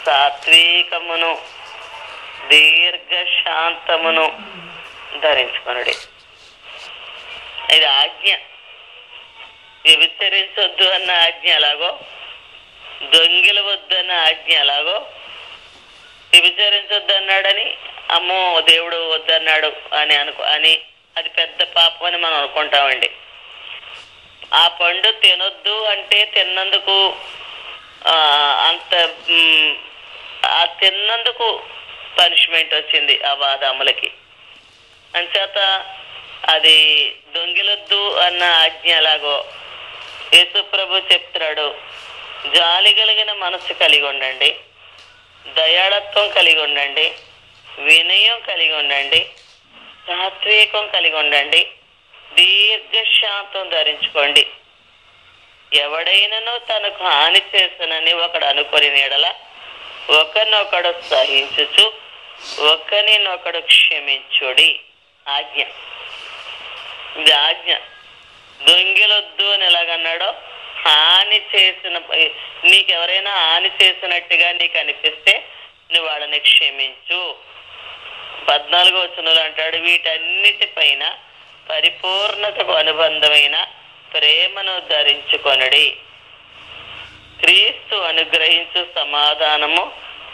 సాత్వికమును దీర్ఘశాంతమును ధరించుకొనుడి. ఇది ఆజ్ఞ. వ్యభిచరించొద్దు అన్న ఆజ్ఞ ఎలాగో, దొంగిలవద్దు అన్న ఆజ్ఞ ఎలాగో, వ్యభిచరించొద్దు అన్నాడని అమ్మో దేవుడు వద్దన్నాడు అని అది పెద్ద పాపం అని మనం అనుకుంటామండి. ఆ పండు తినొద్దు అంటే తిన్నందుకు తిన్నందుకు పనిష్మెంట్ వచ్చింది ఆ బాదాములకి. అంచేత అది దొంగిలొద్దు అన్న ఆజ్ఞ ఎలాగో యేసు ప్రభు చెప్తున్నాడు, జాలి కలిగిన మనసు కలిగి ఉండండి, దయాళత్వం కలిగి ఉండండి, వినయం కలిగి ఉండండి, సాత్వికం కలిగి ఉండండి, దీర్ఘశాంతం ధరించుకోండి. ఎవడైనను తనకు హాని చేస్తునని ఒకడు అనుకొని నీడల ఒకరినొకడు సహించుచు ఒకరినొకడు క్షమించుడి. ఆజ్ఞ. ఇది ఆజ్ఞ. దొంగిలొద్దు అని ఎలాగన్నాడో, హాని చేసిన నీకెవరైనా హాని చేసినట్టుగా నీకు అనిపిస్తే నువ్వు వాళ్ళని క్షమించు. 14వ వచనంలో అంటాడు, వీటన్నిటిపైన పరిపూర్ణతకు అనుబంధమైన ప్రేమను ధరించుకొనుడి. క్రీస్తు అనుగ్రహించు సమాధానము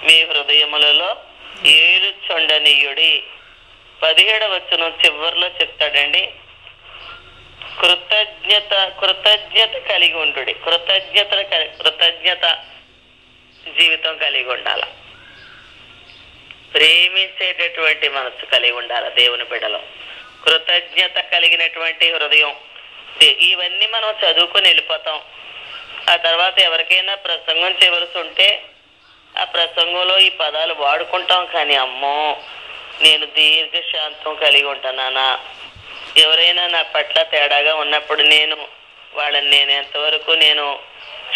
మీ హృదయములలో ఏలుచొండనీయుడి. 17వ వచనం చివరిలో చెప్తాడండి, కృతజ్ఞత కలిగి ఉండుడి. కృతజ్ఞత జీవితం కలిగి ఉండాల. ప్రేమించేటటువంటి మనసు కలిగి ఉండాలి దేవుని బిడ్డలో. కృతజ్ఞత కలిగినటువంటి హృదయం. ఇవన్నీ మనం చదువుకొని వెళ్ళిపోతాం. ఆ తర్వాత ఎవరికైనా ప్రసంగం చేయవలసి ఉంటే ఆ ప్రసంగంలో ఈ పదాలు వాడుకుంటాం. కానీ అమ్మో నేను దీర్ఘశాంతం కలిగి ఉంటానా, ఎవరైనా నా పట్ల తేడాగా ఉన్నప్పుడు నేను ఎంతవరకు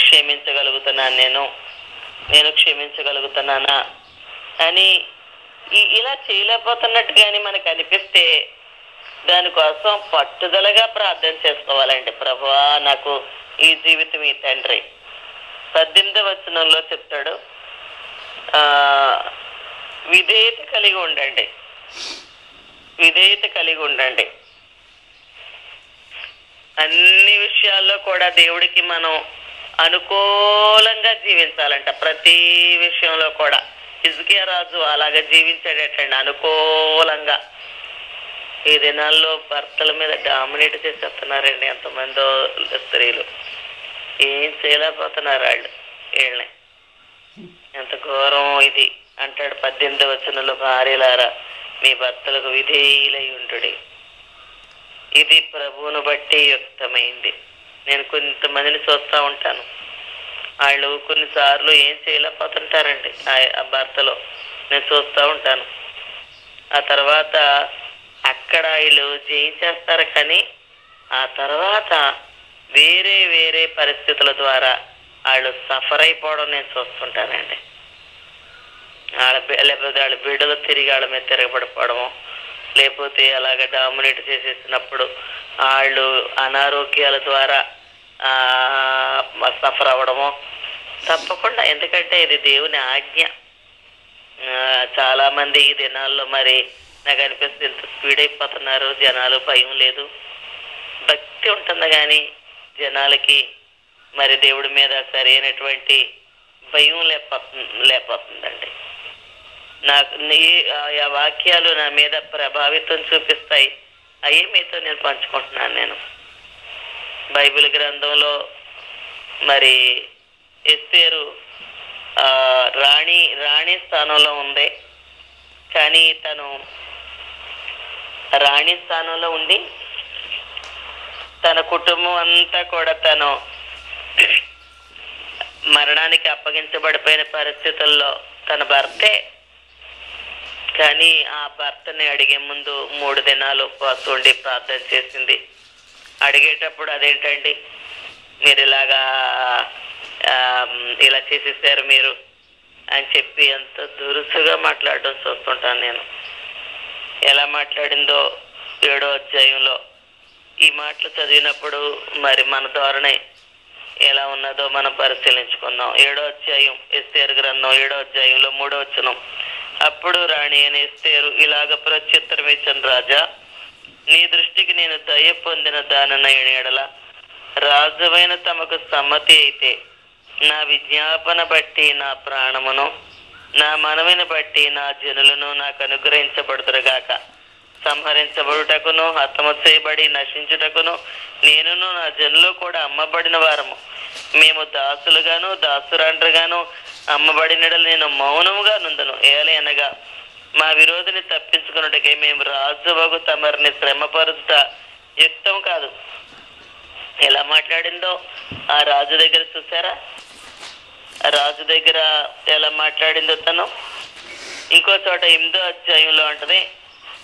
క్షమించగలుగుతున్నాను, నేను క్షమించగలుగుతున్నానా అని ఇలా చేయలేకపోతున్నట్టు కానీ మనకు అనిపిస్తే దానికోసం పట్టుదలగా ప్రార్థన చేసుకోవాలండి. ప్రభువా నాకు ఈ జీవితం ఈ తండ్రి. 18వ వచనంలో చెప్తాడు, విధేయత కలిగి ఉండండి. విధేయత కలిగి ఉండండి. అన్ని విషయాల్లో కూడా దేవుడికి మనం అనుకూలంగా జీవించాలంట. ప్రతి విషయంలో కూడా హిజ్కియా రాజు అలాగా జీవించాడటండి, అనుకూలంగా. ఈ దినాల్లో భర్తల మీద డామినేట్ చేసేస్తున్నారండి ఎంతమందో స్త్రీలు. ఏం చేయలేకపోతున్నారు వీళ్ళని. ఎంత ఘోరం ఇది అంటాడు 18వ వచనంలో, భార్యలారా మీ భర్తలకు విధేయులై ఉండుడి, ఇది ప్రభువును బట్టి యుక్తమైంది. నేను కొంతమందిని చూస్తూ ఉంటాను, వాళ్ళు కొన్నిసార్లు ఏం చేయలేకపోతుంటారండి ఆ భర్తలో. నేను చూస్తూ ఉంటాను. ఆ తర్వాత అక్కడ వీళ్ళు జయించేస్తారు, కానీ ఆ తర్వాత వేరే వేరే పరిస్థితుల ద్వారా వాళ్ళు సఫర్ అయిపోవడం నేను చూస్తుంటానండి. లేకపోతే వాళ్ళ బిడ్డలు తిరిగి వాళ్ళ మీద తిరగబడిపోవడము, లేకపోతే అలాగ డామినేట్ చేసేసినప్పుడు వాళ్ళు అనారోగ్యాల ద్వారా సఫర్ అవ్వడము తప్పకుండా. ఎందుకంటే ఇది దేవుని ఆజ్ఞ. చాలా మంది ఈ దినాల్లో మరి నాకు అనిపిస్తుంది ఎంత స్పీడ్ అయిపోతున్నారు జనాలు. భయం లేదు, భక్తి ఉంటుంది కానీ జనాలకి మరి దేవుడి మీద సరైనటువంటి భయం లేకపోతుందండి. నాకు ఆ వాక్యాలు నా మీద ప్రభావితం చూపిస్తాయి. అయ్యే మీతో నేను పంచుకుంటున్నాను. నేను బైబిల్ గ్రంథంలో మరి ఎస్తేరు రాణి స్థానంలో ఉంది, కానీ తను రాణి స్థానంలో ఉండి తన కుటుంబం అంతా కూడా తను మరణానికి అప్పగించబడిపోయిన పరిస్థితుల్లో తన భర్తే. కానీ ఆ భర్తని అడిగే ముందు 3 దినాలు ఉపవాసం ఉండి ప్రార్థన చేసింది. అడిగేటప్పుడు అదేంటండి మీరు ఇలా చేసేసారు మీరు అని చెప్పి ఎంత దురుసుగా మాట్లాడడం చూస్తుంటాను నేను. ఎలా మాట్లాడిందో 7వ అధ్యాయంలో ఈ మాటలు చదివినప్పుడు మరి మన ధోరణి ఎలా ఉన్నదో మనం పరిశీలించుకుందాం. 7వ అధ్యాయం ఎస్తేరు గ్రంథం 7వ అధ్యాయంలో 3వ వచనం. అప్పుడు రాణి అని ఎస్తేరు ఇలాగ ప్రత్యుత్తరం ఇచ్చిన, రాజా, నీ దృష్టికి నేను దయ పొందిన దానినైన ఎడల రాజువైన తమకు సమ్మతి అయితే నా విజ్ఞాపన బట్టి నా ప్రాణమును, నా మనవిని బట్టి నా జనులను నాకు అనుగ్రహించబడుదురుగాక. సంహరించబడుటకును, హతము చేయబడి నశించుటకును నేనును నా జనులు కూడా అమ్మబడిన వారము. మేము దాసులుగాను దాసురాండ్రుగాను అమ్మబడినడలు నేను మౌనముగా నుందును. ఏలయనగా మా విరోధిని తప్పించుకున్నట్టుకే మేము రాజువగు తమరిని శ్రమపరుచుట యుక్తం కాదు. ఎలా మాట్లాడిందో ఆ రాజు దగ్గర చూసారా? ఆ రాజు దగ్గర ఎలా మాట్లాడిందో తను. ఇంకో చోట 8వ అధ్యాయంలో అంటది,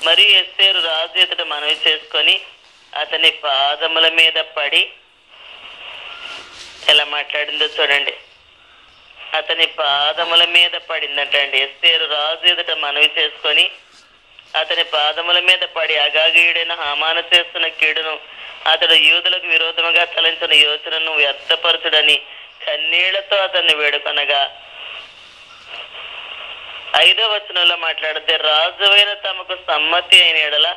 మరియు ఎస్తేరు రాజు ఎదుట మనవి చేసుకొని అతని పాదముల మీద పడి, ఎలా మాట్లాడిందో చూడండి. అతని పాదముల మీద పడిందంట అండి. ఎస్తేరు రాజు ఎదుట మనవి చేసుకొని అతని పాదముల మీద పడి అగాగీయుడైన హామాను చేస్తున్న కీడును, అతడు యూదులకు విరోధముగా తలంచిన యోచనను వ్యర్థపరచుడని కన్నీళ్లతో అతన్ని వేడుకొనగా 5వ వచనంలో మాట్లాడితే, రాజువైన తమకు సమ్మతి అయిన ఎడల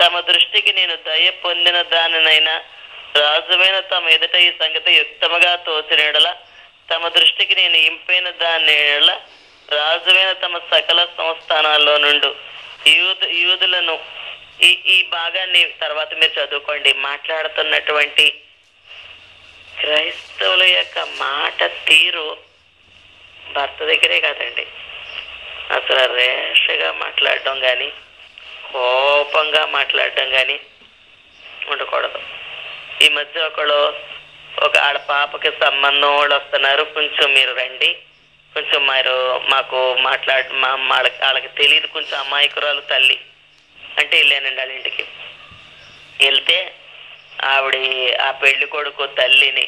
తమ దృష్టికి నేను దయ పొందిన దానినైనా రాజువైన తమ ఎదుట ఈ సంగతి యుక్తముగా తోచిన ఎడల తమ దృష్టికి నేను ఇంపైన దాని ఎడల రాజువైన తమ సకల సంస్థానాల్లో నుండు యూదులను. ఈ భాగాన్ని తర్వాత మీరు చదువుకోండి. మాట్లాడుతున్నటువంటి క్రైస్తవుల యొక్క మాట తీరు భర్త దగ్గరే కాదండి, అసలు రేషగా మాట్లాడడం కానీ కోపంగా మాట్లాడడం కానీ ఉండకూడదు. ఈ మధ్య ఒక ఆడ పాపకి సంబంధం వాళ్ళు వస్తున్నారు, కొంచెం మీరు రండి, కొంచెం మీరు మాకు వాళ్ళకి తెలియదు, కొంచెం అమాయకురాలు తల్లి అంటే వెళ్ళానండి వాళ్ళ ఇంటికి. వెళ్తే ఆవిడ ఆ పెళ్లి కొడుకు తల్లిని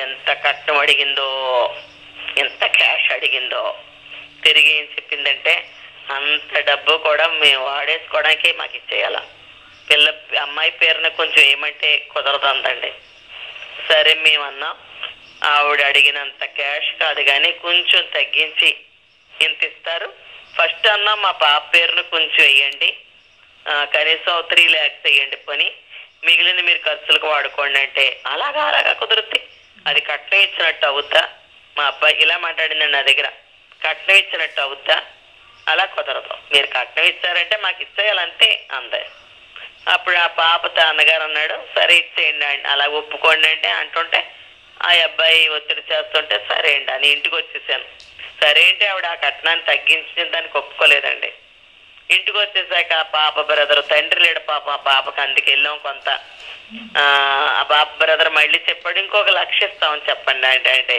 ఎంత కట్నం అడిగిందో, ఎంత క్యాష్ అడిగిందో, తిరిగి ఏం చెప్పిందంటే అంత డబ్బు కూడా మేము వాడేసుకోవడానికే మాకు ఇచ్చేయాల, అమ్మాయి పేరున కొంచెం ఏమంటే కుదరదు అందండి. సరే మేమన్నాం, ఆవిడ అడిగినంత క్యాష్ కాదు కానీ కొంచెం తగ్గించి ఎంత ఇస్తారు, ఫస్ట్ అన్నా మా పాప పేరును కొంచెం వేయండి, కనీసం 3 lakhs వేయండి, పని మిగిలిన మీరు ఖర్చులకు వాడుకోండి అంటే అలాగా కుదురుద్ది. అది కట్నం ఇచ్చినట్టు అవుద్దా? మా అబ్బాయి ఇలా మాట్లాడిందండి నా దగ్గర, కట్నం ఇచ్చినట్టు అవుద్దా? అలా కుదరదు, మీరు కట్నం ఇచ్చారంటే మాకు ఇచ్చేయాలంతే అందే. అప్పుడు ఆ పాప అన్నగారు అన్నాడు, సరే ఇచ్చేయండి అండి, అలా ఒప్పుకోండి అంటే అంటుంటే ఆ అబ్బాయి ఒత్తిడి చేస్తుంటే సరే అండి అని ఇంటికి వచ్చేసాను. సరే అంటే ఆవిడ ఆ కట్నాన్ని తగ్గించిన దానికి ఒప్పుకోలేదండి. ఇంటికి వచ్చేసాక ఆ పాప బ్రదర్, తండ్రి లేడు పాప, ఆ పాపకి అందుకు వెళ్ళాం కొంత. ఆ పాప బ్రదర్ మళ్ళీ చెప్పాడు, ఇంకొక 1 లక్ష ఇస్తామని చెప్పండి అంటే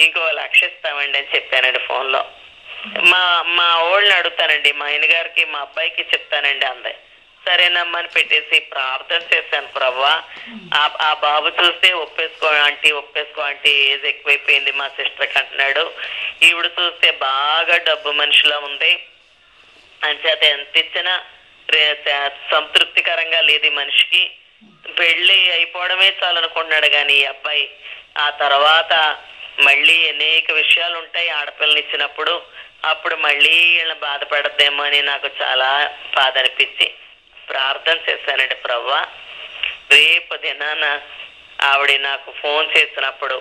ఇంకొక 1 లక్ష ఇస్తామండి అని చెప్పానండి ఫోన్లో. మా ఓళ్ళని అడుగుతానండి, మా ఆయన గారికి మా అబ్బాయికి చెప్తానండి అందే. సరేనమ్మని పెట్టేసి ప్రార్థన చేశాను, ప్రవ్వా ఆ బాబు చూస్తే ఒప్పేసుకో ఆంటీ ఏజ్ ఎక్కువైపోయింది మా సిస్టర్కి అంటున్నాడు, ఈవిడ చూస్తే బాగా డబ్బు మనిషిలా ఉంది, అంచేత ఎంత ఇచ్చినా సంతృప్తికరంగా లేదు ఈ మనిషికి, పెళ్లి అయిపోవడమే చాలనుకుంటున్నాడు కానీ ఈ అబ్బాయి ఆ తర్వాత మళ్ళీ అనేక విషయాలు ఉంటాయి ఆడపిల్లని ఇచ్చినప్పుడు, అప్పుడు మళ్ళీ వీళ్ళని బాధపడద్దేమో అని నాకు చాలా బాధ అనిపించి ప్రార్థన చేశానండి, ప్రవ్వా రేపు దినాన ఆవిడ నాకు ఫోన్ చేసినప్పుడు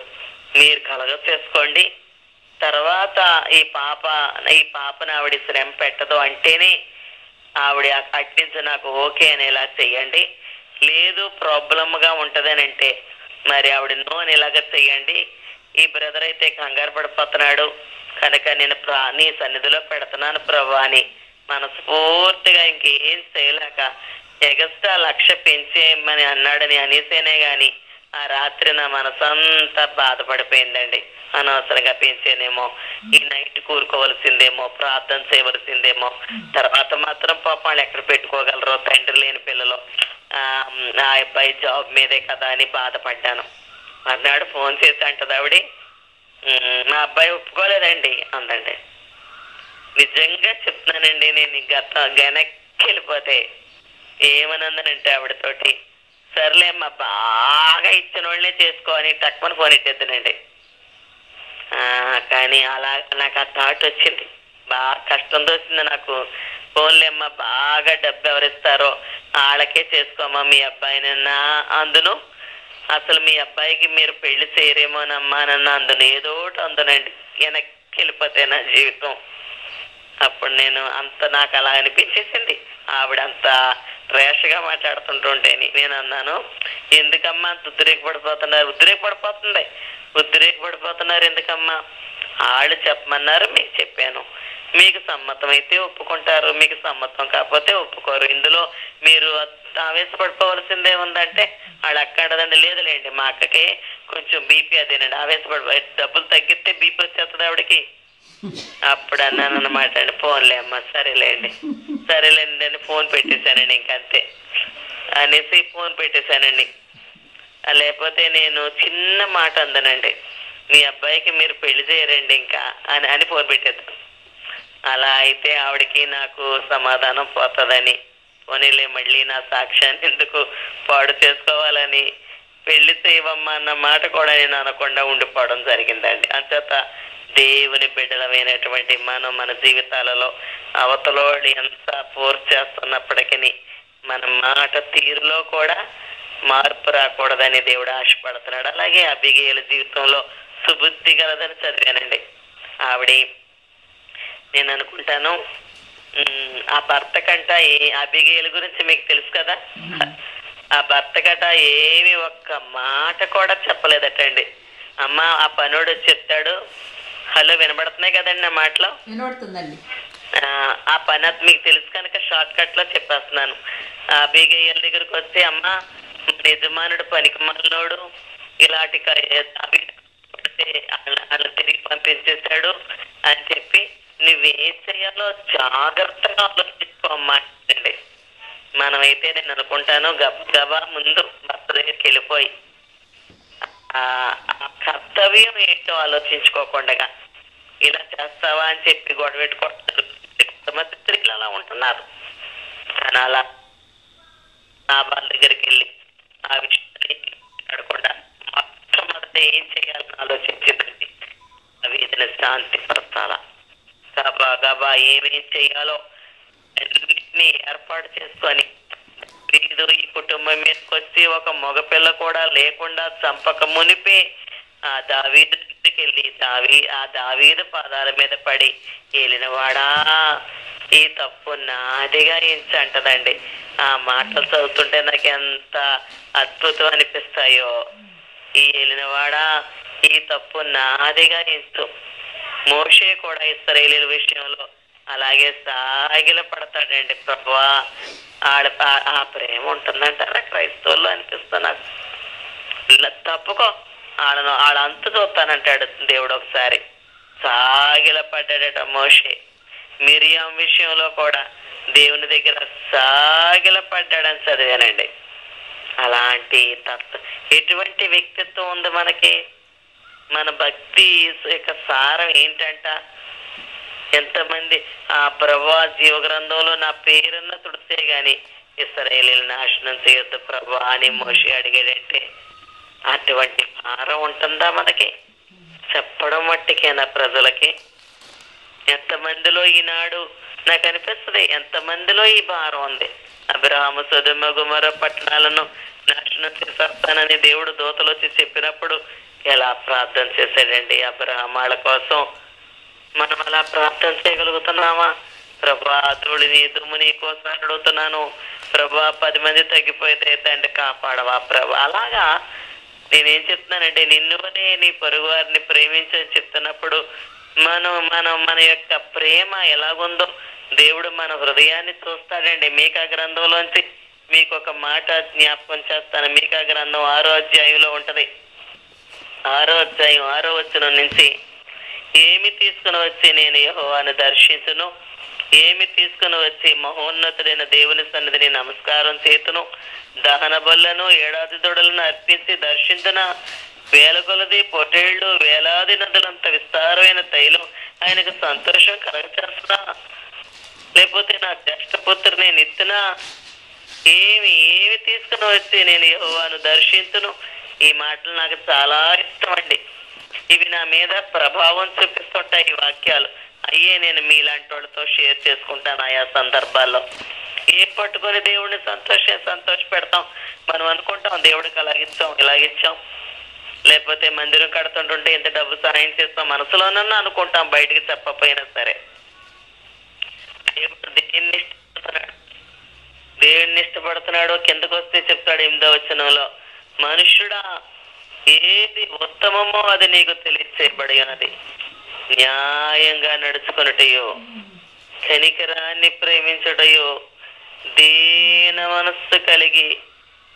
మీరు కలగ చేసుకోండి, తర్వాత ఈ పాపను ఆవిడ శ్రమ పెట్టదు అంటేనే ఆవిడ అట్నుంచి నాకు ఓకే అనేలా చెయ్యండి, లేదు ప్రాబ్లమ్గా ఉంటదని అంటే మరి ఆవిడ నో అనేలాగా చెయ్యండి. ఈ బ్రదర్ అయితే కంగారు పడిపోతున్నాడు కనుక నేను నీ సన్నిధిలో పెడుతున్నాను ప్రభా అని మనస్ఫూర్తిగా ఇంకేం చేయలేక ఎగస్ట్రా 1 లక్ష పెంచేయమని అన్నాడని అనేసేనే గాని ఆ రాత్రి నా మనసంతా బాధపడిపోయిందండి. అనవసరంగా పెంచేనేమో, ఈ నైట్ కూరుకోవలసిందేమో, ప్రార్థన చేయవలసిందేమో, తర్వాత మాత్రం పాపం వాళ్ళు ఎక్కడ పెట్టుకోగలరో, తండ్రి లేని పిల్లలు, ఆ అబ్బాయి జాబ్ మీదే కదా అని బాధపడ్డాను. అన్నాడు ఫోన్ చేసి అంటది ఆవిడ, మా అబ్బాయి ఒప్పుకోలేదండి అందండి. నిజంగా చెప్తున్నానండి, నేను వెనక్కి వెళ్ళిపోతే ఏమనందనంటే ఆవిడతోటి, సర్లే అమ్మా బాగా ఇచ్చిన వాళ్ళే చేసుకో అని తక్కువ ఫోన్ ఇచ్చేద్దానండి. కానీ అలా నాకు ఆ థాట్ వచ్చింది, బాగా కష్టంతో వచ్చింది నాకు. ఫోన్లే అమ్మా బాగా డబ్బు ఎవరిస్తారో వాళ్ళకే చేసుకోమ్మా మీ అబ్బాయినన్నా, అందును అసలు మీ అబ్బాయికి మీరు పెళ్లి చేయరేమోనమ్మా నన్ను అందును ఏదో ఒకటి అందునండి, వెనక్కి వెళ్ళిపోతే నా జీవితం. అప్పుడు నేను నాకు అలా అనిపించేసింది. ఆవిడ అంత రేషగా మాట్లాడుతుంటుంటేని నేను అన్నాను, ఎందుకమ్మా అంత ఉద్రేకపడిపోతున్నారు ఎందుకమ్మా? వాళ్ళు చెప్పమన్నారు, మీకు చెప్పాను. మీకు సమ్మతం అయితే ఒప్పుకుంటారు, మీకు సమ్మతం కాకపోతే ఒప్పుకోరు. ఇందులో మీరు ఆవేశపడిపోవలసిందే ఉందంటే వాళ్ళు అక్కడదండి. లేదులేండి, మా అక్కకి కొంచెం బీపీ అదేనండి, ఆవేశపడిపోయి డబ్బులు తగ్గితే బీపీ వచ్చేస్తుంది ఆవిడకి. అప్పుడు అన్నాను అన్నమాట అండి, ఫోన్లే అమ్మా సరేలేండి అని ఫోన్ పెట్టేశానండి. ఇంకంతే అనేసి ఫోన్ పెట్టేశానండి. లేకపోతే నేను చిన్న మాట అందనండి, మీ అబ్బాయికి మీరు పెళ్లి చేయరండి ఇంకా అని ఫోన్ పెట్టేద్దాం. అలా అయితే ఆవిడకి నాకు సమాధానం పోతుందని, పోనీలే మళ్ళీ నా సాక్ష్యాన్ని ఎందుకు పాడు చేసుకోవాలని పెళ్లి చేయవమ్మా అన్న మాట కూడా నేను అనకుండా ఉండిపోవడం జరిగిందండి. అంచేత దేవుని బిడ్డలమైనటువంటి మనం మన జీవితాలలో అవతలో ఎంత ఫోర్స్ చేస్తున్నప్పటికీ మన మాట తీరులో కూడా మార్పు రాకూడదని దేవుడు ఆశపడుతున్నాడు. అలాగే అబిగయీలు జీవితంలో సుబుద్ధి గలదని చదివానండి. ఆవిడ నేను అనుకుంటాను ఆ భర్త కంట అబిగయీలు గురించి మీకు తెలుసు కదా, ఆ భర్త కట ఏమి ఒక్క మాట కూడా చెప్పలేదటండి. అమ్మ ఆ పనుడు చెప్తాడు, హలో వినబడుతున్నాయి కదండి నా మాటలో, వినబడుతుందండి. ఆ పని మీకు తెలుసు కనుక షార్ట్ కట్ లో చెప్పేస్తున్నాను. అబిగయీల దగ్గరకు వచ్చి, అమ్మ యజమానుడు పనికి మాలినోడు, ఇలాంటి వాళ్ళు తిరిగి పంపించేశాడు అని చెప్పి నువ్వేం చేయాలో జాగ్రత్తగా ఆలోచించుకోమ్మా అండి. మనమైతే నేను అనుకుంటాను గబగబా ముందు భర్త దగ్గరికి వెళ్ళిపోయి ఆ కర్తవ్యం ఏంటో ఆలోచించుకోకుండా ఇలా చేస్తావా అని చెప్పి గొడవ పెట్టుకుంటారు. కొంతమంది స్త్రీలు అలా ఉంటున్నారు. కానీ అలా వాళ్ళ దగ్గరికి వెళ్ళి ఆ విషయాన్ని మాట్లాడకుండా మొట్టమొదటి ఏం చేయాలని ఆలోచించిందండి. అవి ఏదైనా శాంతి పరచాలా, గబా ఏమేం చేయాలో అన్నింటినీ ఏర్పాటు చేసుకొని ఈ కుటుంబం మీదకి వచ్చి ఒక మగపిల్ల కూడా లేకుండా చంపక మునిపే ఆ దావీదు దగ్గరికి వెళ్ళి దావీదు పాదాల మీద పడి, ఏలినవాడా ఈ తప్పు నాదిగా ఎంచంటదండి. ఆ మాటలు చదువుతుంటే నాకు ఎంత అద్భుతం అనిపిస్తాయో. ఈ ఏలినవాడా ఈ తప్పు నాదిగా ఎంచు. మోషే కూడా ఇశ్రాయేలీయుల విషయంలో అలాగే సాగిల పడతాడండి. ప్రభువా ఆ ప్రేమ ఉంటుందంటారా క్రైస్తవుల్లో అనిపిస్తా నాకు. తప్పుకో వాళ్ళంత చూస్తానంటాడు దేవుడు. ఒకసారి సాగిల పడ్డాడట మోషే. మిరియాం విషయంలో కూడా దేవుని దగ్గర సాగిల పడ్డాడని చదివానండి. అలాంటి ఎటువంటి వ్యక్తిత్వం ఉంది మనకి? మన భక్తి యొక్క సారం ఏంటంట? ఎంతమంది ఆ ప్రభువా జీవ గ్రంథంలో నా పేరున్న తుడితే గాని ఇశ్రాయేలీయుల నాశనం చేయొద్దు ప్రభువా అని మోషే అడిగాడంటే అటువంటి భారం ఉంటుందా మనకి? చెప్పడం మట్టికేనా ప్రజలకి? ఎంతమందిలో ఈనాడు నాకు అనిపిస్తుంది, ఎంతమందిలో ఈ భారం ఉంది. అబ్రహాము సొదొమ గొమొర్రా పట్టణాలను నాశనం చేసేస్తానని దేవుడు దూతలు వచ్చి చెప్పినప్పుడు ఎలా ప్రార్థన చేశాడండి అబ్రహాం వాళ్ళ కోసం. మనం అలా ప్రార్థన చేయగలుగుతున్నామా? ప్రభా ధూళిని దుమ్ముని కోసం అడుగుతున్నాను ప్రభా, 10 మంది తగ్గిపోతే తండ్రి కాపాడవా ప్రభా. అలాగా నేనేం చెప్తున్నానంటే నిన్నునే నీ పొరుగు వారిని ప్రేమించని చెప్తున్నప్పుడు మన యొక్క ప్రేమ ఎలాగుందో దేవుడు మన హృదయాన్ని చూస్తాడండి. మీకా గ్రంథంలోంచి మీకు ఒక మాట జ్ఞాపకం చేస్తాను. మీకా గ్రంథం 6వ అధ్యాయంలో ఉంటది. 6వ అధ్యాయం 6వ వచనం నుంచి, ఏమి తీసుకుని వచ్చి నేను యెహోవాను దర్శించును, ఏమి తీసుకుని వచ్చి మహోన్నతుడైన దేవుని సన్నిధిని నమస్కారం చేతును, దహన బలులను ఏడాది దొడలను అర్పించి దర్శించిన వేల కొలది పొటేళ్లు వేలాది నదులంత విస్తారమైన తైలం ఆయనకు సంతోషం కలగచేస్తున్నా, లేకపోతే నా జ్యేష్ఠపుత్రుని నెత్తిన ఏమి ఏమి తీసుకుని వచ్చి నేను యెహోవాను దర్శించును. ఈ మాటలు నాకు చాలా ఇష్టం అండి. ఇవి నా మీద ప్రభావం చూపిస్తుంటాయి. ఈ వాక్యాలు అయ్యే నేను మీలాంటి వాళ్ళతో షేర్ చేసుకుంటాను ఆయా సందర్భాల్లో. ఏం పట్టుకొని దేవుడిని సంతోష పెడతాం. మనం అనుకుంటాం దేవుడికి అలాగిచ్చాం ఇలాగిచ్చాం, లేకపోతే మందిరం కడుతుంటుంటే ఇంత డబ్బు సహాయం చేస్తాం మనసులోనన్నా అనుకుంటాం, బయటికి చెప్పకపోయినా సరే. దేవుడు దేవుడిని ఇష్టపడుతున్నాడో కిందకు వస్తే చెప్తాడు 8వ వచనంలో, మనుష్యుడా ఏది ఉత్తమమో అది నీకు తెలియచేయబడి ఉన్నది. న్యాయంగా నడుచుకున్నటయో, కనికరాన్ని ప్రేమించుటయో, దీన మనస్సు కలిగి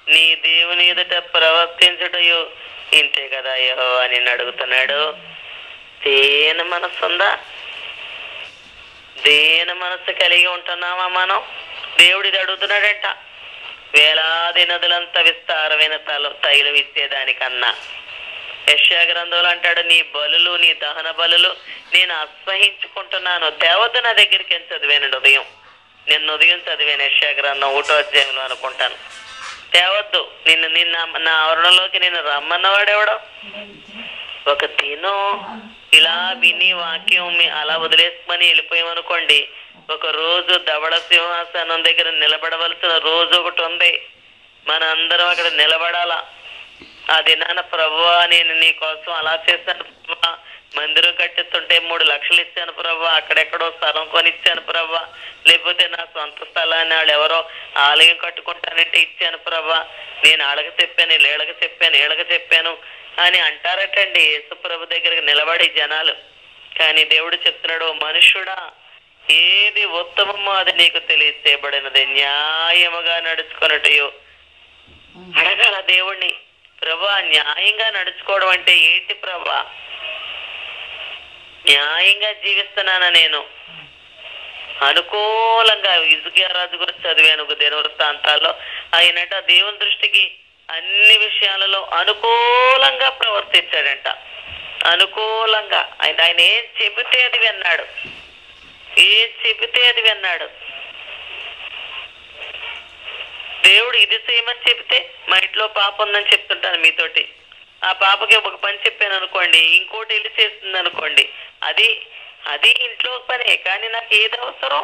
నీ దేవుని ఎదుట ప్రవర్తించుటయో, ఇంతే కదా యెహోవా నిన్ను అడుగుతున్నాడు. దీన మనస్సు ఉందా? దీన మనస్సు కలిగి ఉంటున్నామా మనం? దేవుడిది అడుగుతున్నాడంట. వేలాది నదులంత విస్తారమైన తైలం ఇచ్చేదానికన్నా. యెషయా గ్రంథంలో అంటాడు, నీ బలులు నీ దహన బలులు నేను అసహించుకుంటున్నాను. దేవత నా దగ్గరికి ఏం చదివానండి ఉదయం, నిన్న ఉదయం చదివాను యెషయా గ్రంథం 1వ అధ్యాయంలో అనుకుంటాను. తేవద్దు నిన్న నా ఆవరణలోకి నేను రమ్మన్నవాడెవడో. ఒక దినం ఇలా విని వాక్యం అలా వదిలేసుకొని వెళ్ళిపోయామనుకోండి, ఒక రోజు ధవళ సింహాసనం దగ్గర నిలబడవలసిన రోజు ఒకటి ఉంది. మన అందరం అక్కడ నిలబడాలా. ఆ దినాన ప్రభువా నేను నీ కోసం అలా చేశాను ప్రభువా, మందిరం కట్టిస్తుంటే 3 లక్షలు ఇచ్చాను ప్రభువా, అక్కడెక్కడో స్థలం కొనిచ్చాను ప్రభువా, లేకపోతే నా సొంత స్థలాన్ని వాళ్ళు ఎవరో ఆలయం కట్టుకుంటానంటే ఇచ్చాను ప్రభువా, నేను ఆళ్ళకి చెప్పాను వీళ్ళకి చెప్పాను అని అంటారటండి యేసు ప్రభు దగ్గరికి నిలబడి జనాలు. కానీ దేవుడు చెప్తున్నాడు, మనుష్యుడా ఏది ఉత్తమమో అది నీకు తెలియచేయబడినది, న్యాయముగా నడుచుకున్నటయో. అడగాల దేవుణ్ణి, ప్రభా న్యాయంగా నడుచుకోవడం అంటే ఏంటి ప్రభా? న్యాయంగా జీవిస్తున్నానా నేను? అనుకూలంగా హిజ్కియా రాజు గురించి చదివాను ఒక దినవృత్తాంతాల్లో. ఆయనట దేవుని దృష్టికి అన్ని విషయాలలో అనుకూలంగా ప్రవర్తించాడంట. అనుకూలంగా ఆయన ఏం చెబితే అది విన్నాడు. దేవుడు ఇది చేయమని చెబితే, మా ఇంట్లో పాప ఉందని చెప్తుంటాను మీతోటి, ఆ పాపకి ఒక పని చెప్పాను అనుకోండి, ఇంకోటి వెళ్ళి చేస్తుంది అనుకోండి, అది ఇంట్లో పనే. కానీ నాకు ఏది అవసరం?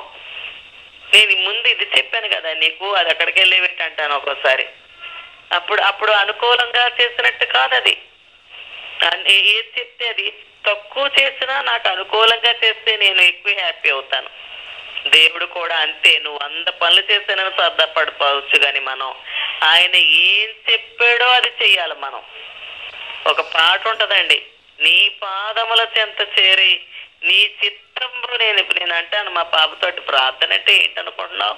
నేను ముందు ఇది చెప్పాను కదా నీకు, అది అక్కడికి వెళ్ళి పెట్టి అంటాను ఒక్కోసారి. అప్పుడు అనుకూలంగా చేసినట్టు కాదు. అది ఏది చెప్తే అది తక్కువ చేసినా నాకు అనుకూలంగా చేస్తే నేను ఎక్కువ హ్యాపీ అవుతాను. దేవుడు కూడా అంతే. నువ్వు 100 పనులు చేస్తానని శ్రద్ధపడిపోవచ్చు, కానీ మనం ఆయన ఏం చెప్పాడో అది చెయ్యాలి. మనం ఒక పాట ఉంటదండి, నీ పాదముల చెంత చేరి నీ చిత్తంలో నేను అంటాను మా పాపతోటి, ప్రార్థన అంటే ఏంటనుకుంటున్నావు?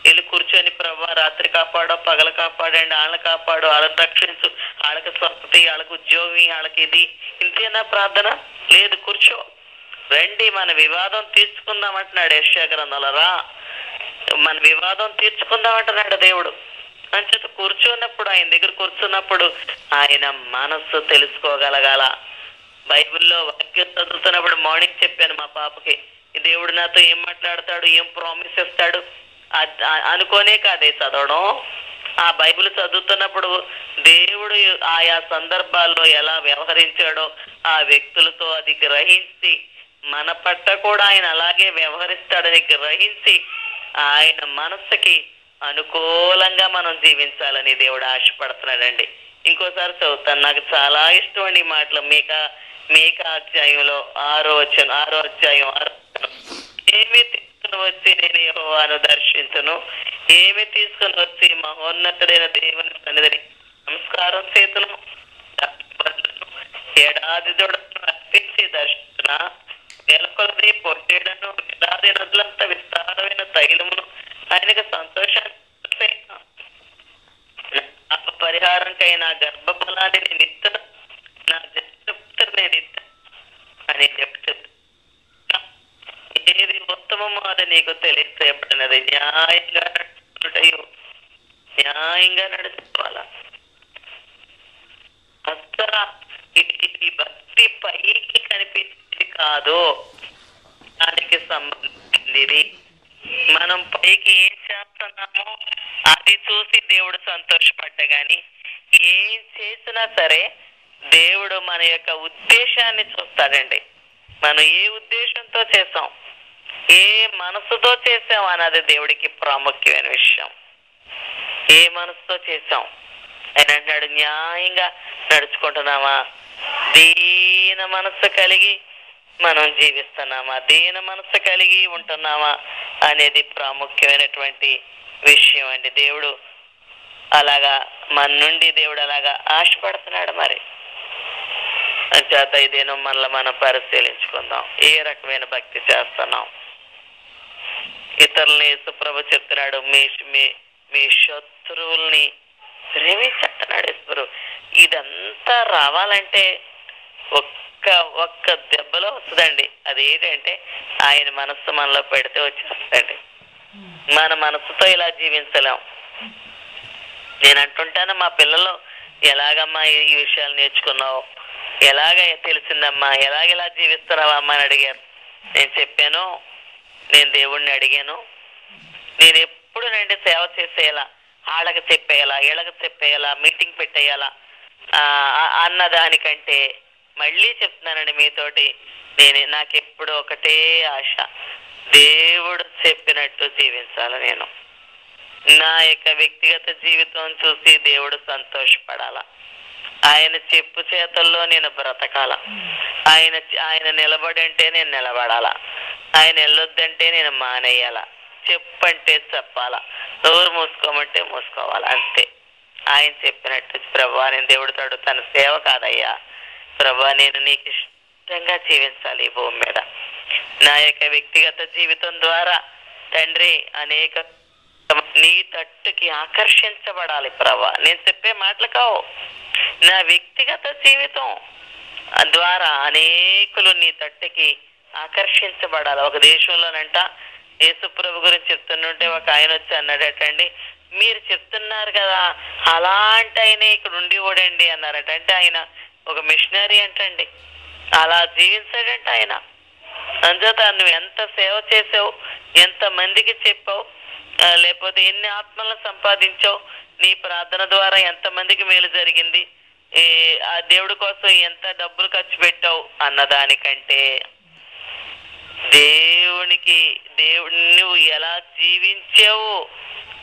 వెళ్ళి కూర్చొని ప్రభా రాత్రి కాపాడో పగలు కాపాడండి, వాళ్ళని కాపాడు, వాళ్ళని రక్షించు, వాళ్ళకి స్వస్థత, వాళ్ళకి ఉద్యోగం, వాళ్ళకి ఇది, ఇంతేనా ప్రార్థన? లేదు, కూర్చో, రండి మన వివాదం తీర్చుకుందామంటున్నాడు యెషయా గ్రంథంలో. రా మన వివాదం తీర్చుకుందామంటున్నాడు దేవుడు. అంచేత కూర్చున్నప్పుడు, ఆయన దగ్గర కూర్చున్నప్పుడు ఆయన మనస్సు తెలుసుకోగలగాల. బైబిల్లో వాక్యం చదువుతున్నప్పుడు మార్నింగ్ చెప్పాను మా పాపకి, దేవుడు నాతో ఏం మాట్లాడతాడు, ఏం ప్రామిస్ ఇస్తాడు అనుకోనే కాదే చదవడం. ఆ బైబిల్ చదువుతున్నప్పుడు దేవుడు ఆయా సందర్భాల్లో ఎలా వ్యవహరించాడో ఆ వ్యక్తులతో అది గ్రహించి, మన పట్ల కూడా ఆయన అలాగే వ్యవహరిస్తాడని గ్రహించి ఆయన మనస్సుకి అనుకూలంగా మనం జీవించాలని దేవుడు ఆశపడుతున్నాడండి. ఇంకోసారి చదువుతాను, నాకు చాలా ఇష్టం అండి ఈ మాటలు. మీకా అధ్యాయంలో 6వ అధ్యాయం 6వ ఏమి తీసుకుని వచ్చి నేను యెహోవాను దర్శించును, ఏమి తీసుకుని వచ్చి మహోన్నతుడైన దేవుని సన్నిధిని నమస్కారం చేతును, ఏడాది దొడను అర్పించి దర్శన, నెలకొలది పొట్టేడను, వేలాది నదులంత విస్తారమైన తైలమును ఆయనకు సంతోషాన్ని పరిహారంకైనా గర్భఫలాన్ని నేను ఇస్తాను, నా జన్మపుత్రుడు నేను ఇస్తాను అని చెప్తాను. ఏది ఉత్తమమో అది నీకు తెలియచేయబడినది, న్యాయంగా నడుచుకోవాలా. అసలు ఇది భక్తి పైకి కనిపించేది కాదు, దానికి సంబంధించింది. మనం పైకి ఏం చేస్తున్నామో అది చూసి దేవుడు సంతోషపడ్డా గాని ఏం చేసినా సరే దేవుడు మన యొక్క ఉద్దేశాన్ని చూస్తాడండి. మనం ఏ ఉద్దేశంతో చేసాం, ఏ మనసుతో చేసాం అన్నది దేవుడికి ప్రాముఖ్యమైన విషయం. ఏ మనసుతో చేసాం ఆయన అంటున్నాడు, న్యాయంగా నడుచుకుంటున్నామా, దీన మనస్సు కలిగి మనం జీవిస్తున్నామా, దీన మనస్సు కలిగి ఉంటున్నామా అనేది ప్రాముఖ్యమైనటువంటి విషయం అండి. దేవుడు అలాగా మన నుండి దేవుడు అలాగా ఆశపడుతున్నాడు. మరి చేత ఇదేనో మనలో మనం పరిశీలించుకుందాం. ఏ రకమైన భక్తి చేస్తున్నాం? ఇతరులని యేసుప్రభు చెప్తున్నాడు, మీ శత్రువుల్ని ప్రేమించంటున్నాడు యేసుప్రభు. ఇదంతా రావాలంటే ఒక్క దెబ్బలో వస్తుందండి. అది ఏంటంటే ఆయన మనస్సు మనలో పెడితే వచ్చేస్తుందండి. మన మనస్సుతో ఇలా జీవించలేం. నేను అంటుంటాను, మా పిల్లలు ఎలాగమ్మా ఈ విషయాలు నేర్చుకున్నావు, ఎలాగ తెలిసిందమ్మా, ఎలాగెలా జీవిస్తున్నావా అమ్మా అని అడిగారు. నేను చెప్పాను, నేను దేవుణ్ణి అడిగాను, నేను ఎప్పుడు నండి సేవ చేసేయాలా, వాళ్ళకి చెప్పేయాలా, వీళ్ళకి చెప్పేయాలా, మీటింగ్ పెట్టేయాలా అన్నదానికంటే మళ్ళీ చెప్తున్నానండి మీతోటి, నాకెప్పుడు ఒకటే ఆశ, దేవుడు చెప్పినట్టు జీవించాలి. నేను నా యొక్క వ్యక్తిగత జీవితం చూసి దేవుడు సంతోషపడాల, ఆయన చెప్పు చేతల్లో నేను బ్రతకాల, ఆయన నిలబడంటే నేను నిలబడాల, ఆయన వెళ్ళొద్దంటే నేను మానేయాల, చెప్పంటే చెప్పాలా, నోరు మూసుకోమంటే మూసుకోవాలా, అంతే. ఆయన చెప్పినట్టు ప్రభా నేను దేవుడితో అడుగుతాను, సేవ కాదయ్యా ప్రభా, నేను నీకు ఇష్టంగా జీవించాలి ఈ భూమి మీద. నా యొక్క వ్యక్తిగత జీవితం ద్వారా తండ్రి అనేక నీ తట్టుకి ఆకర్షించబడాలి ప్రభా. నేను చెప్పే మాటలు కావు, నా వ్యక్తిగత జీవితం ద్వారా అనేకులు నీ తట్టుకి ఆకర్షించబడాలి. ఒక దేశంలోనంట యేసుప్రభు గురించి చెప్తుంటే ఒక ఆయన వచ్చి అన్నాడటండి, మీరు చెప్తున్నారు కదా అలాంటి ఆయన ఇక్కడ ఉండి ఓడండి అన్నారట. అంటే ఆయన ఒక మిషనరీ అంటండి, అలా జీవించాడంట ఆయన. అంచేత నువ్వు ఎంత సేవ చేసావు, ఎంత మందికి చెప్పావు, లేకపోతే ఎన్ని ఆత్మలను సంపాదించావు, నీ ప్రార్థన ద్వారా ఎంత మందికి మేలు జరిగింది, ఆ దేవుడి కోసం ఎంత డబ్బులు ఖర్చు పెట్టావు అన్నదానికంటే దేవుడు నువ్వు ఎలా జీవించావు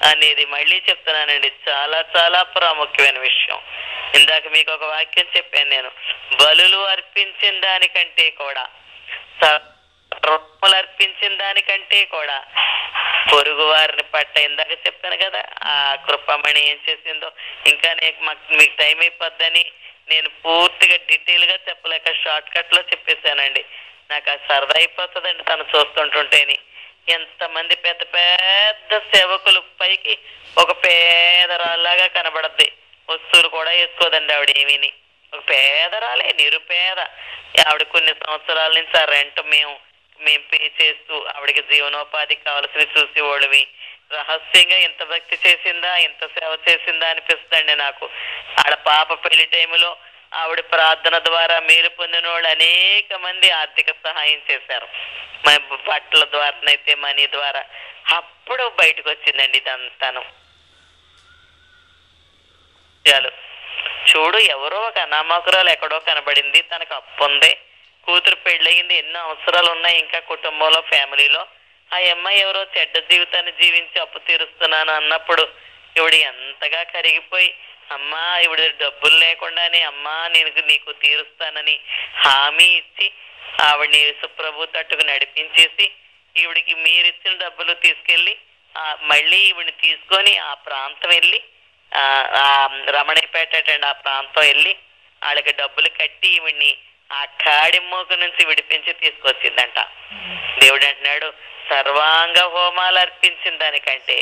అనేది మళ్ళీ చెప్తున్నానండి, చాలా చాలా ప్రాముఖ్యమైన విషయం. ఇందాక మీకు ఒక వాక్యం చెప్పాను నేను, బలులు అర్పించిన దానికంటే కూడా, రొమ్మలు అర్పించిన దానికంటే కూడా పొరుగు వారిని పట్ట, ఇందాక చెప్పాను కదా ఆ కృపమణి ఏం చేసిందో. ఇంకా మీకు టైం అయిపోద్దని నేను పూర్తిగా డీటెయిల్ గా చెప్పలేక షార్ట్ కట్ లో చెప్పేశానండి. నాకు ఆ సరదా అయిపోతుందండి తను చూస్తుంటుంటేని. ఎంతమంది పెద్ద పెద్ద సేవకులు, పైకి ఒక పేదరాల్లాగా కనబడద్ది, వస్తువులు కూడా వేసుకోదండి ఆవిడ ఏమీని. ఒక పేదరాలే, నిరుపేద ఆవిడ. కొన్ని సంవత్సరాల నుంచి ఆ రెంట్ మేము పే చేస్తూ ఆవిడకి జీవనోపాధికి కావాల్సిన చూసేవాళ్ళవి. రహస్యంగా ఎంత భక్తి చేసిందా, ఎంత సేవ చేసిందా అనిపిస్తుందండి నాకు. ఆడ పాప పెళ్లి టైంలో ఆవిడ ప్రార్థన ద్వారా మేలు పొందిన వాళ్ళు అనేక మంది ఆర్థిక సహాయం చేశారు, బట్టల ద్వారానైతే మనీ ద్వారా. అప్పుడు బయటకు వచ్చిందండి ఇదంతాను. చూడు, ఎవరో ఒక అనామకురాలు ఎక్కడో కనబడింది, తనకు అప్పు ఉంది, కూతురు పెళ్ళయింది, ఎన్నో అవసరాలు ఉన్నాయి ఇంకా కుటుంబంలో, ఫ్యామిలీలో. ఆ అమ్మాయి ఎవరో చెడ్డ జీవితాన్ని జీవించి అప్పు తీరుస్తున్నాను అన్నప్పుడు ఇవిడ ఎంతగా కరిగిపోయి, అమ్మా ఇవిడ డబ్బులు లేకుండానే అమ్మా నీకు తీరుస్తానని హామీ ఇచ్చి ఆవిడని యేసుప్రభు తట్టుకు నడిపించేసి ఈవిడికి మీరిచ్చిన డబ్బులు తీసుకెళ్ళి మళ్ళీ ఈవిడిని తీసుకొని ఆ ప్రాంతం వెళ్ళి, రమణిపేట అండి ఆ ప్రాంతం వెళ్ళి వాళ్ళకి డబ్బులు కట్టి ఈవిడ్ని ఆ కాడిమ్మోకు నుంచి విడిపించి తీసుకొచ్చిందంట. దేవుడు అంటున్నాడు, సర్వాంగ హోమాలు అర్పించిన దానికంటే,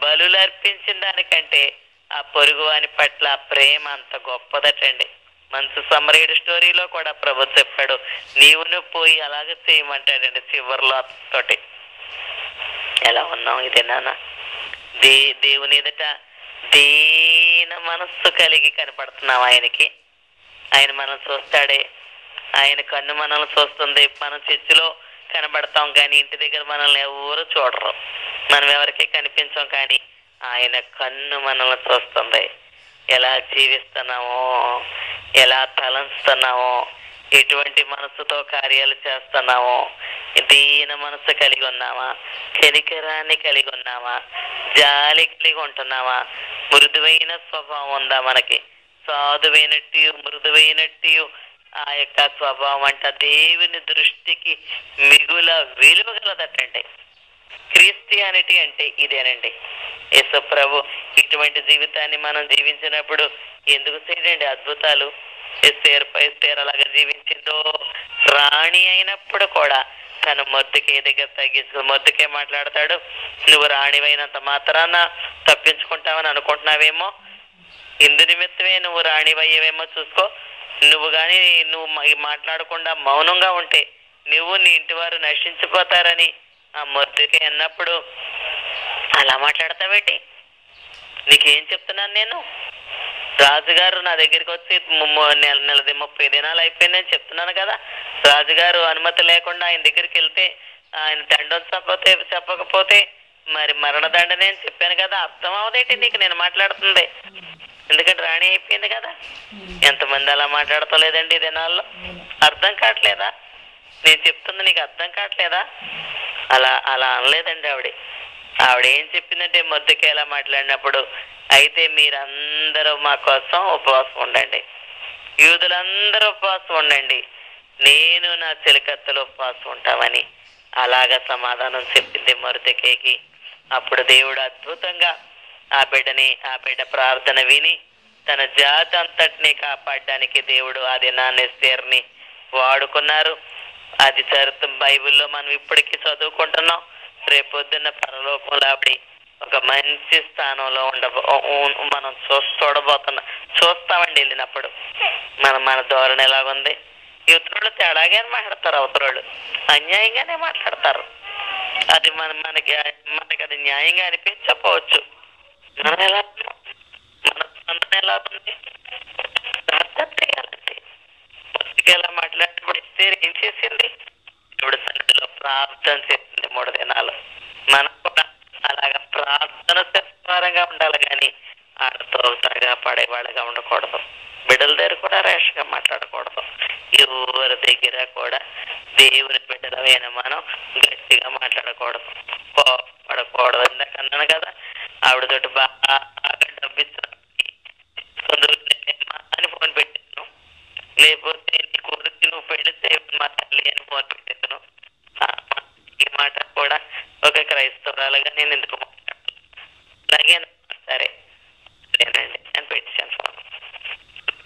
బలులు అర్పించిన దానికంటే ఆ పొరుగు వాని పట్ల ప్రేమ అంత గొప్పదటండి. మంచు సమరయుడు స్టోరీలో కూడా ప్రభు చెప్పాడు, నీవును పోయి అలాగే చేయమంటాడండి చివరిలో తోటి. ఎలా ఉన్నాం ఇదే నాన్న? దేవుని ఎదుట దీన మనస్సు కలిగి కనపడుతున్నాం ఆయనకి. ఆయన మనం చూస్తాడే, ఆయన కన్ను మనల్ని చూస్తుంది. మనం చర్చిలో కనబడతాం కానీ ఇంటి దగ్గర మనల్ని ఎవరు చూడరు, మనం ఎవరికి కనిపించాం. కానీ ఆయన కన్ను మనల్ని చూస్తుంది. ఎలా జీవిస్తున్నామో, ఎలా తలంస్తున్నామో, ఎటువంటి మనసుతో కార్యాలు చేస్తున్నామో, దీన మనసు కలిగి ఉన్నామా, కనికరాన్ని కలిగి ఉన్నామా, జాలి కలిగి ఉంటున్నామా, మృదువైన స్వభావం ఉందా మనకి, సాధువైనట్టు మృదువైనట్టు ఆ యొక్క స్వభావం అంట దేవుని దృష్టికి మిగుల విలువ గలదటండి. క్రిస్టియానిటీ అంటే ఇదేనండి. యేసు ప్రభు ఇటువంటి జీవితాన్ని మనం జీవించినప్పుడు ఎందుకు చేయడండి అద్భుతాలు. ఎస్తేర్ అలాగా జీవించిందో, రాణి అయినప్పుడు కూడా తను మొద్దుకే దగ్గర తగ్గించుకో, మొద్దుకే మాట్లాడతాడు, నువ్వు రాణివైనంత మాత్రాన తప్పించుకుంటావని అనుకుంటున్నావేమో, ఇందు నిమిత్తమే నువ్వు రాణివయ్యేవేమో చూసుకో, నువ్వు కానీ నువ్వు మాట్లాడకుండా మౌనంగా ఉంటే నువ్వు నీ ఇంటి వారు నశించిపోతారని ఆ మొద్దుకే అన్నప్పుడు అలా మాట్లాడతావేంటి? నీకేం చెప్తున్నాను నేను? రాజుగారు నా దగ్గరికి వచ్చి నెలది 30 దినాలు అయిపోయిందని చెప్తున్నాను కదా. రాజుగారు అనుమతి లేకుండా ఆయన దగ్గరికి వెళ్తే ఆయన దండం చెప్పకపోతే మరి మరణదండనే అని చెప్పాను కదా. అర్థం అవదేంటి నీకు నేను మాట్లాడుతుంది? ఎందుకంటే రాణి అయిపోయింది కదా. ఎంతమంది అలా మాట్లాడతలేదండి ఈ దినాల్లో? అర్థం కావట్లేదా? నేను చెప్తుంది నీకు అర్థం కావట్లేదా? అలా అనలేదండి ఆవిడ ఏం చెప్పిందంటే మొద్దుకే ఎలా మాట్లాడినప్పుడు, అయితే మీరందరూ మా కోసం ఉపవాసం ఉండండి, యూదులందరూ ఉపవాసం ఉండండి, నేను నా చెలికత్తలు ఉపవాసం ఉంటామని అలాగా సమాధానం చెప్పింది మొర్దెకైకి. అప్పుడు దేవుడు అద్భుతంగా ఆ బిడ్డ ప్రార్థన విని తన జాతి అంతటిని కాపాడడానికి దేవుడు ఆ దినాన్ని ఎస్తేర్ని వాడుకున్నారు. అది చరిత్ర బైబిల్లో మనం ఇప్పటికీ చదువుకుంటున్నాం. రేపొద్దున్న పరలోకంలో ఆవిడ ఒక మంచి స్థానంలో మనం చూస్తామండి. వెళ్ళినప్పుడు మన ధోరణి ఎలాగుంది? యువతరులు తేడాగానే మాట్లాడతారు, అవతరులు అన్యాయంగానే మాట్లాడతారు. అది మనకి అది న్యాయంగా అనిపించకపోవచ్చు. మనం ఎలా మన స్పందన ఎలా ఉంది? ప్రార్థన చేయాలండి. ఎలా మాట్లాడినప్పుడు ఏం చేసింది? దేవుడి సన్నిధిలో ప్రార్థన చేసింది 3 దినాలు. మనం కూడా అలాగా ప్రార్థన ప్రకారంగా ఉండాలి, కానీ ఆడతో సరిగా పడేవాళ్ళగా ఉండకూడదు. బిడ్డల దగ్గర కూడా రేషగా మాట్లాడకూడదు. ఎవరి దగ్గర కూడా దేవుని బిడ్డలమైన మనం గట్టిగా మాట్లాడకూడదు, కోపడకూడదు. ఇందాక అన్నాను కదా, ఆవిడతోటి బాగా డబ్బిస్తున్నా అని ఫోన్ పెట్టాను, లేకపోతే నీ కొడుకు నువ్వు పెళ్లి చేయమని మా తల్లి అని ఫోన్ పెట్టాను. ఈ మాట కూడా ఒక క్రైస్తవురాలుగా నేను ఎందుకు మాట్లాడుతున్నాను? అలాగే సరేనండి అని పెట్టాను ఫోన్.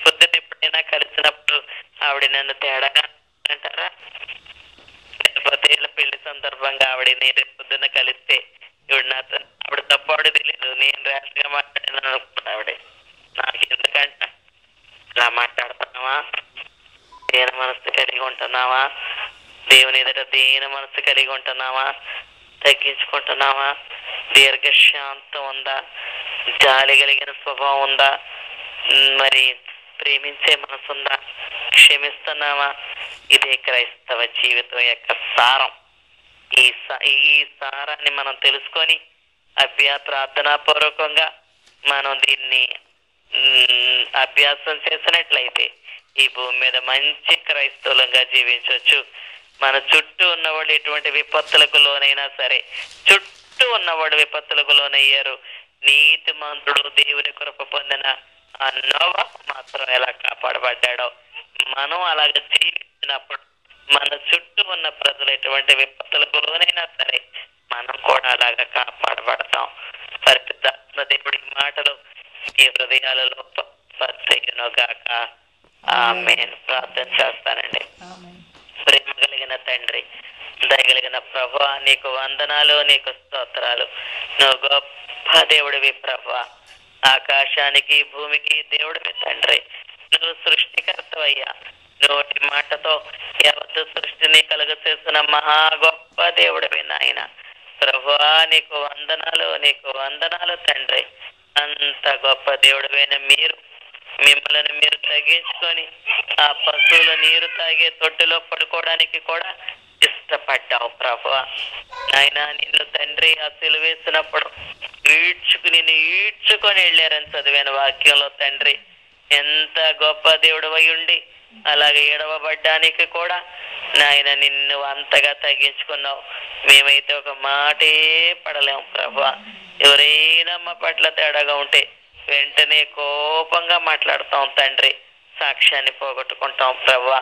పొద్దున్న ఎప్పుడైనా కలిసినప్పుడు ఆవిడ నన్ను తేడాగా అంటారా? లేకపోతే ఇలా పెళ్లి సందర్భంగా ఆవిడ నేను పొద్దున్న కలిస్తే ఆవిడ తప్పాడు తెలియదు, నేను ర్యాష్గా మాట్లాడినాను అనుకుంటా ఆవిడ. నాకు ఎందుకంట ఇలా మాట్లాడుతున్నావా? దీన మనసు కలిగి ఉంటున్నావా? దేవుని ఎదుట దీన మనసు కలిగి ఉంటున్నావా? తగ్గించుకుంటున్నావా? దీర్ఘశాంతం ఉందా? జాలి కలిగిన స్వభావం ఉందా? మరి ప్రేమించే మనసు ఉందా? క్షమిస్తున్నావా? ఇదే క్రైస్తవ జీవితం యొక్క సారం. ఈ సారాన్ని మనం తెలుసుకొని ప్రార్థనాపూర్వకంగా మనం దీన్ని అభ్యాసం చేసినట్లయితే ఈ భూమి మీద మంచి క్రైస్తవులంగా జీవించవచ్చు. మన చుట్టూ ఉన్నవాళ్ళు ఎటువంటి విపత్తులకు లోనైనా సరే, చుట్టూ ఉన్నవాడు విపత్తులకు లోనయ్యారు. నీతిమంతుడు దేవుని కృప పొందిన ఆ నోవా మాత్రం ఎలా కాపాడబడ్డాడో, మనం అలాగ జీవించినప్పుడు మన చుట్టూ ఉన్న ప్రజలు ఎటువంటి విపత్తులకు లోనైనా సరే మనం కూడా అలాగా కాపాడబడతాం. పరిశుద్ధాత్మ దేవుడి మాటలు ఈ హృదయాలలో పరిచయునుగాక. ఆమేన్. ప్రార్థన చేస్తానండి. ప్రేమ కలిగిన తండ్రి, దయగలిగిన ప్రభువా, నీకు వందనాలు, నీకు స్తోత్రాలు. నువ్వు గొప్ప దేవుడివి ప్రభువా, ఆకాశానికి భూమికి దేవుడివి తండ్రి. నువ్వు సృష్టికర్తవయ్యా. నోటి మాటతో యావత్తు సృష్టిని కలుగ చేసిన మహా గొప్ప దేవుడివి నాయన. ప్రభువా, నీకు వందనాలు, నీకు వందనాలు తండ్రి. అంత గొప్ప దేవుడివైన మిమ్మల్ని మీరు తగ్గించుకొని ఆ పశువుల నీరు తాగే తొట్టులో పడుకోవడానికి కూడా ఇష్టపడ్డావు ప్రభువా. నాయన, నిన్ను తండ్రి ఆ సిలువేసినప్పుడు నిన్ను ఈడ్చుకొని వెళ్ళారని చదివాను వాక్యంలో తండ్రి. ఎంత గొప్ప దేవుడు అయి ఉండి అలాగే ఏడవబడ్డానికి కూడా నాయన నిన్ను అంతగా తగ్గించుకున్నావు. మేమైతే ఒక మాటే పడలేము ప్రభా. ఎవరైనా మా పట్ల తేడాగా ఉంటే వెంటనే కోపంగా మాట్లాడుతాం తండ్రి, సాక్ష్యాన్ని పోగొట్టుకుంటాం ప్రభా.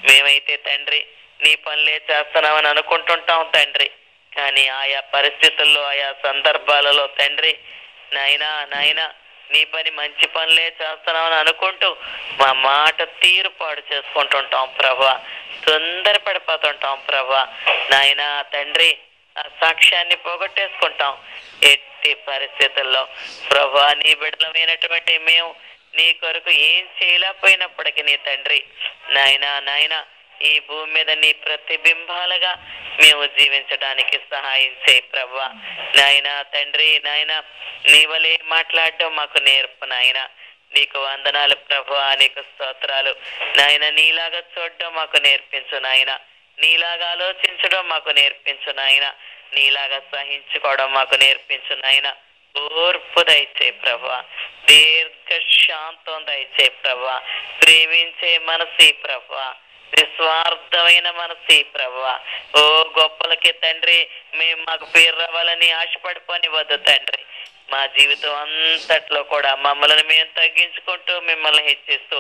మేమైతే తండ్రి నీ పనులే చేస్తున్నామని అనుకుంటుంటాం తండ్రి, కానీ ఆయా పరిస్థితుల్లో ఆయా సందర్భాలలో తండ్రి నాయనా నీ పని మంచి పనులే చేస్తున్నామని అనుకుంటూ మా మాట తీరు పాడు చేసుకుంటుంటాం ప్రభా. తొందరపడిపోతుంటాం ప్రభా. నాయనా తండ్రి ఆ సాక్ష్యాన్ని పోగొట్టేసుకుంటాం. ఎట్టి పరిస్థితుల్లో ప్రభా నీ బిడ్డలమైనటువంటి మేము నీ కొరకు ఏం చేయలేకపోయినప్పటికీ నీ తండ్రి నాయనా ఈ భూమి మీద నీ ప్రతిబింబాలుగా మేము జీవించడానికి సహాయం చేయి ప్రభా. నాయనా తండ్రి నీ వలే మాట్లాడడం మాకు నేర్పు నాయన. నీకు వందనాలు ప్రభా, నీకు స్తోత్రాలు నాయన. నీలాగా చూడడం మాకు నేర్పించు నాయన, నీలాగా ఆలోచించడం మాకు నేర్పించు నాయన, నీలాగా సహించుకోవడం మాకు నేర్పించు నాయన. ఓర్పు దయచే ప్రభా, దీర్ఘ శాంతం దయచే ప్రభా, ప్రేమించే మనసి ప్రభా, నిస్వార్థమైన మనసి ప్రభా. ఓ గొప్పలకి తండ్రి మేము మాకు పేరు రావాలని ఆశపడిపోని వద్దు తండ్రి. మా జీవితం అంతట్లో కూడా మమ్మల్ని మేము తగ్గించుకుంటూ మిమ్మల్ని హెచ్చిస్తూ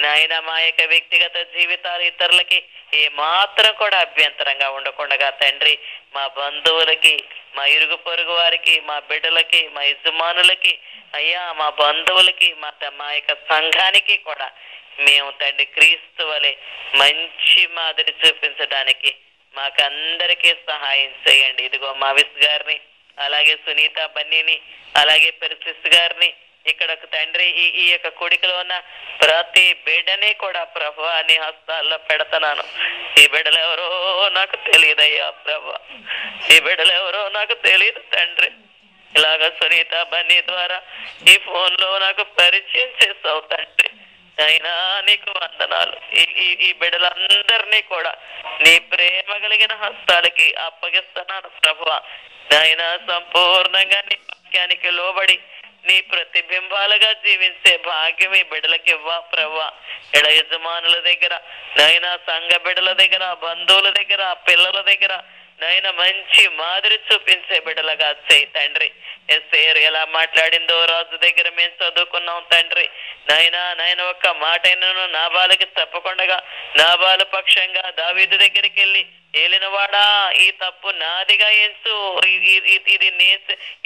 నాయన మా యొక్క వ్యక్తిగత జీవితాలు ఇతరులకి ఏ మాత్రం కూడా అభ్యంతరంగా ఉండకుండా తండ్రి మా బంధువులకి, మా ఇరుగు పొరుగు వారికి, మా బిడ్డలకి, మా యజమానులకి, అయ్యా మా బంధువులకి, మా యొక్క సంఘానికి కూడా మేము తండ్రి క్రీస్తు వలె మంచి మాదిరి చూపించడానికి మాకందరికీ సహాయం చేయండి. ఇదిగో మావిస్ గారిని, అలాగే సునీత బన్నీని, అలాగే పెర్సిస్ గారిని, ఇక్కడ తండ్రి ఈ యొక్క కొడుకులో ఉన్న ప్రతి బిడ్డని కూడా ప్రభు నీ హస్తాల్లో పెడతాను. ఈ బిడ్డలు ఎవరో నాకు తెలియదయ్యా ప్రభు, ఈ బిడ్డలు ఎవరో నాకు తెలియదు తండ్రి. ఇలాగ సునీత బన్నీ ద్వారా ఈ ఫోన్ లో నాకు పరిచయం చేస్తావు తండ్రి. అయినా నీకు వందనాలు. ఈ బిడ్డలందరినీ కూడా నీ ప్రేమ కలిగిన హస్తాలకి అప్పగిస్తున్నాను ప్రభువా. నాయన సంపూర్ణంగా నీ వాక్యానికి లోబడి నీ ప్రతిబింబాలుగా జీవించే భాగ్యం ఈ బిడ్డలకి ఇవ్వా ప్రభువా. ఇళ్ళ యజమానుల దగ్గర నాయన, సంఘ బిడ్డల దగ్గర, బంధువుల దగ్గర, పిల్లల దగ్గర నాయన మంచి మాదిరి చూపించే బిడ్డలుగా చేయి తండ్రి. ఎస్ఏర్ ఎలా మాట్లాడిందో రాజు దగ్గర మేము చదువుకున్నాం తండ్రి. నాయన ఒక్క మాటైనను నాబాలుకి తప్పకుండా నాబాలు పక్షంగా దావీదు దగ్గరికి వెళ్ళి, ఏలినవాడా ఈ తప్పు నాదిగా ఎంచు,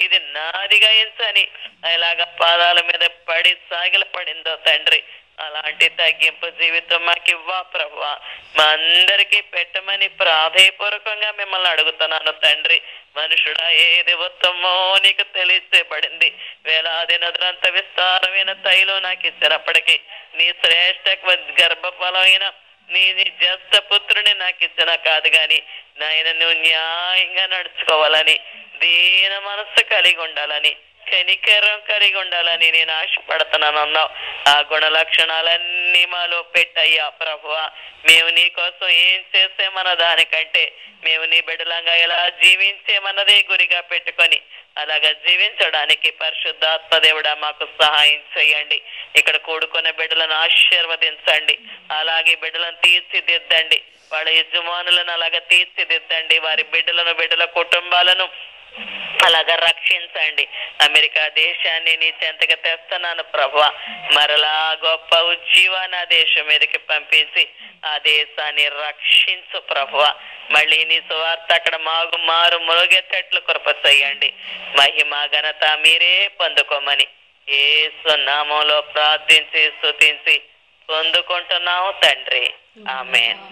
ఇది నాదిగా ఎంచు అని అలాగా పాదాల మీద పడి సాగిల పడిందో తండ్రి. అలాంటి తగ్గింపు జీవితం మాకు ఇవ్వా ప్రభువా. మా అందరికీ పెట్టమని ప్రాధేయపూర్వకంగా మిమ్మల్ని అడుగుతున్నాను తండ్రి. మనుషుడా ఏది ఉత్తమో నీకు తెలియచేయబడింది. వేలాది నదులంత విస్తారమైన తైలం నాకు ఇచ్చినప్పటికీ నీ శ్రేష్ఠ గర్భఫలమైన నీ జ్యేష్ఠ పుత్రుని నాకు ఇచ్చిన కాదు గాని నాయన నువ్వు న్యాయంగా నడుచుకోవాలని, దీన మనస్సు కలిగి ఉండాలని, కనికరం కలిగి ఉండాలని నేను ఆశపడుతున్నాను అన్నావు. ఆ గుణ లక్షణాలన్నీ మాలో పెట్టయ్యా ప్రభువా. మేము నీ కోసం ఏం చేసేమన్న దానికంటే మేము నీ బిడ్డలంగా ఎలా జీవించేమన్నదే గురిగా పెట్టుకొని అలాగా జీవించడానికి పరిశుద్ధాత్మ దేవుడా మాకు సహాయం చేయండి. ఇక్కడ కూడుకున్న బిడ్డలను ఆశీర్వదించండి, అలాగే బిడ్డలను తీర్చిదిద్దండి, వాళ్ళ యజమానులను అలాగా తీర్చిదిద్దండి, వారి బిడ్డల కుటుంబాలను అలాగా రక్షించండి. అమెరికా దేశాన్ని నీ చెంతగా తెస్తున్నాను ప్రభువా. మరలా గొప్ప ఉజ్జీవాన్ని ఆ దేశం మీదకి పంపించి ఆ దేశాన్ని రక్షించు ప్రభువా. మళ్ళీ నీ సువార్త అక్కడ మారు మోగేటట్లు కృప చేయండి. మహిమ ఘనత మీరే పొందుకోమని యేసు నామములో ప్రార్థించి స్తుతించి పొందుకుంటున్నాము తండ్రి. ఆమేన్.